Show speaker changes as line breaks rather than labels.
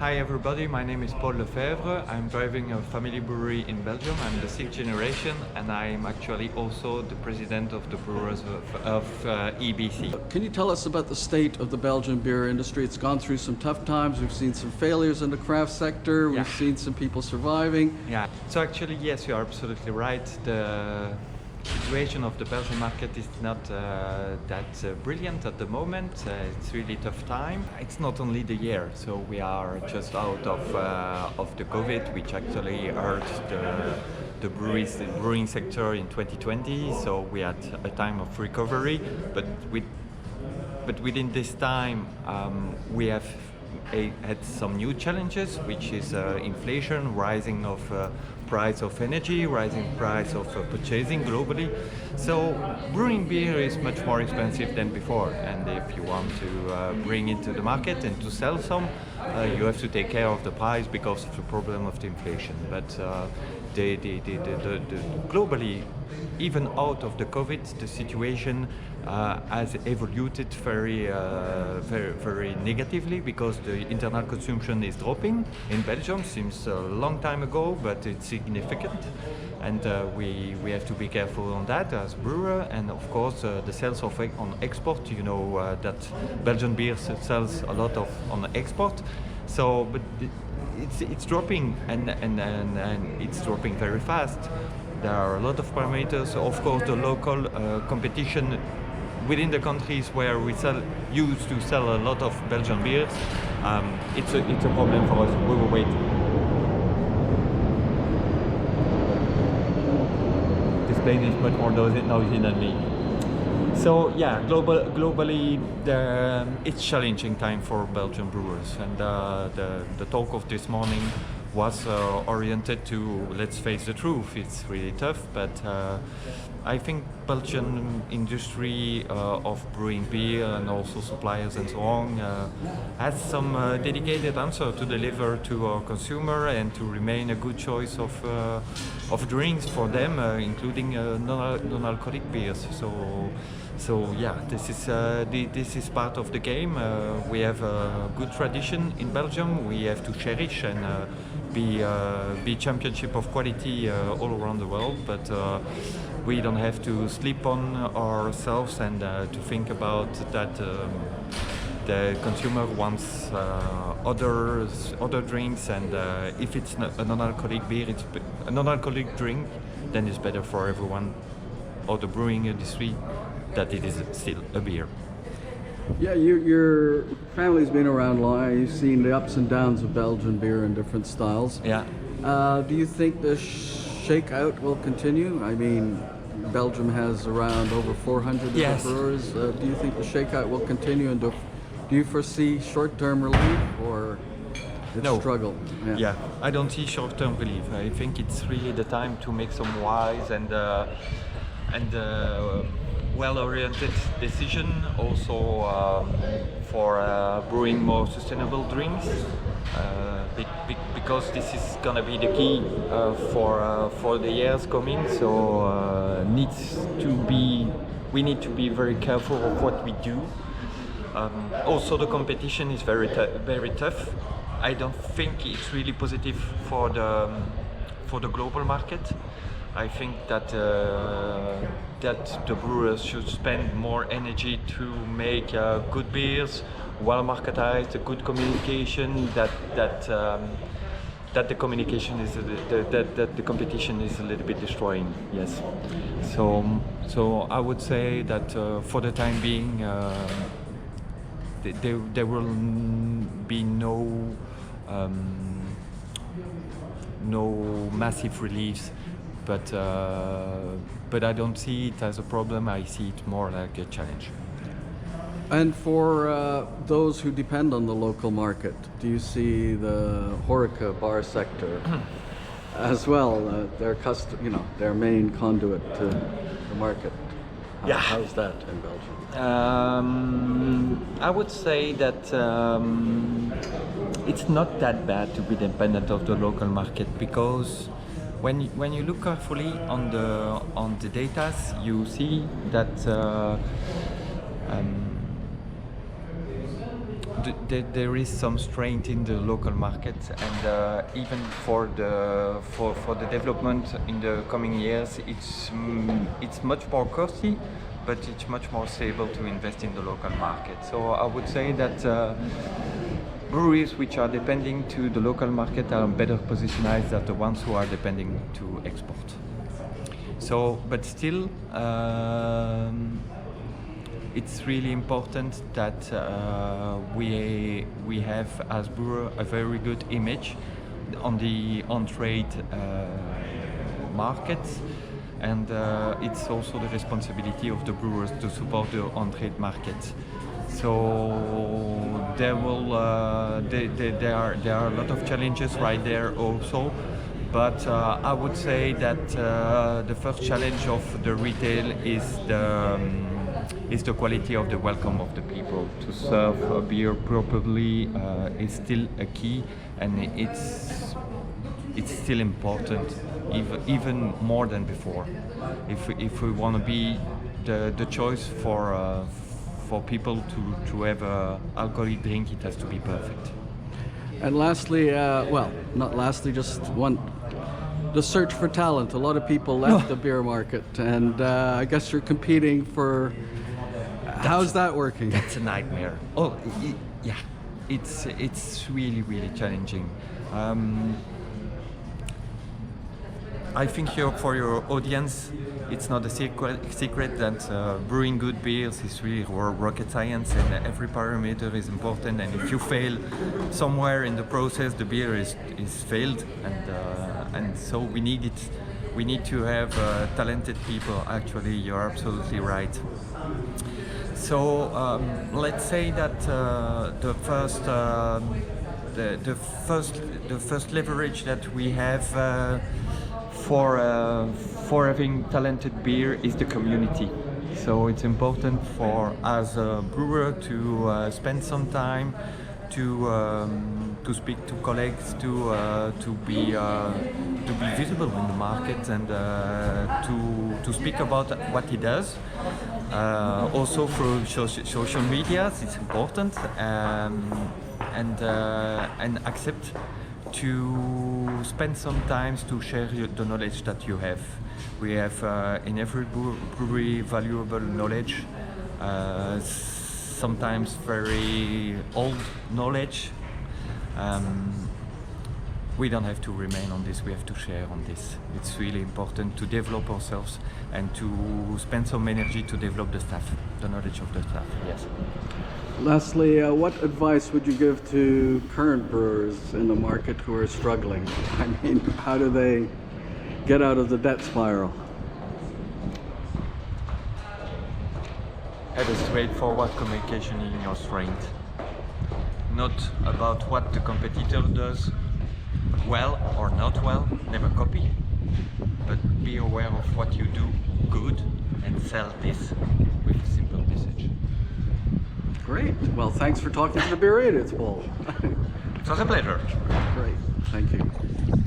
Hi everybody, my name is Paul Lefebvre. I'm driving a family brewery in Belgium. I'm the sixth generation and I'm actually also the president of the brewers of EBC.
Can you tell us about the state of the Belgian beer industry? It's gone through some tough times. We've seen some failures in the craft sector. We've seen some people surviving.
Yeah, so actually yes, you are absolutely right. The situation of the Belgian market is not that brilliant at the moment. It's really tough time. It's not only the year, so we are just out of the COVID, which actually hurt the brewing sector in 2020. So we had a time of recovery, but within this time we have had some new challenges, which is inflation, rising of price of energy, rising price of purchasing globally. So brewing beer is much more expensive than before, and if you want to bring it to the market and to sell some, you have to take care of the price because of the problem of the inflation. But globally, even out of the COVID, the situation has evolved very negatively because the internal consumption is dropping in Belgium since a long time ago, but it's significant, and we have to be careful on that as brewer. And of course, the sales on export. You know that Belgian beer sells a lot on export, so but it's dropping and it's dropping very fast. There are a lot of parameters. Of course, the local competition within the countries where we used to sell a lot of Belgian beers. It's a problem for us. We will wait. This plane is much more noisy than me. So yeah, globally, it's challenging time for Belgian brewers, and the talk of this morning was oriented to, let's face the truth, it's really tough, but I think Belgian industry of brewing beer and also suppliers and so on has some dedicated answer to deliver to our consumer and to remain a good choice of drinks for them, including non-alcoholic beers. So yeah, this is part of the game. We have a good tradition in Belgium. We have to cherish and be championship of quality all around the world. But we don't have to sleep on ourselves and to think about that. The consumer wants other drinks, and if it's a non-alcoholic beer, it's a non-alcoholic drink, then it's better for everyone or the brewing industry that it is still a beer.
Yeah, your family's been around long. You've seen the ups and downs of Belgian beer in different styles.
Yeah.
Do you think the shakeout will continue? I mean, Belgium has around over 400 brewers. Do you think the shakeout will continue, and do you foresee short-term relief or
No.
struggle?
Yeah, I don't see short-term relief. I think it's really the time to make some wise and well-oriented decision, also for brewing more sustainable drinks, because this is gonna be the key for the years coming. So we need to be very careful of what we do. Also, the competition is very tough. I don't think it's really positive for the global market. I think that the brewers should spend more energy to make good beers, well marketized, good communication. That the communication is that the competition is a little bit destroying. Yes. So I would say that for the time being, there will be no massive reliefs. But I don't see it as a problem. I see it more like a challenge.
And for those who depend on the local market, do you see the Horeca bar sector as well, their main conduit to the market? How's that in Belgium?
I would say that it's not that bad to be dependent of the local market, because when you look carefully on the data, you see that there is some strain in the local market, and even for the development in the coming years, it's much more costly, but it's much more stable to invest in the local market. So I would say that breweries which are depending to the local market are better positioned than the ones who are depending to export. So, but still, it's really important that we have as brewer a very good image on the on-trade markets, and it's also the responsibility of the brewers to support the on-trade market. So there are a lot of challenges right there also. But I would say that the first challenge of the retail is the quality of the welcome of the people. To serve a beer properly is still a key, and it's still important, even more than before. If we want to be the choice for people to have an alcoholic drink, it has to be perfect.
And lastly, well, not lastly, just one. The search for talent. A lot of people left the beer market, and I guess you're competing for. How's that working?
That's a nightmare. Oh, yeah, it's really challenging. I think for your audience, it's not a secret that brewing good beers is really rocket science, and every parameter is important. And if you fail somewhere in the process, the beer is failed. And so we need to have talented people. Actually, you're absolutely right. So let's say that the first leverage that we have for having talented beer is the community. So it's important for as a brewer to spend some time to speak to colleagues, to be visible in the market, and to speak about what he does. Also through social media, it's important, and accept to spend some time to share the knowledge that you have. We have in every brewery valuable knowledge, sometimes very old knowledge. We don't have to remain on this, we have to share on this. It's really important to develop ourselves and to spend some energy to develop the staff, the knowledge of the staff, yes.
Lastly, what advice would you give to current brewers in the market who are struggling? I mean, how do they get out of the debt spiral?
Have a straightforward communication in your strength. Not about what the competitor does well or not well, never copy, but be aware of what you do good and sell this with a simple message.
Great. Well, thanks for talking to the Beer Idiots, Paul.
It was a pleasure.
Great. Thank you.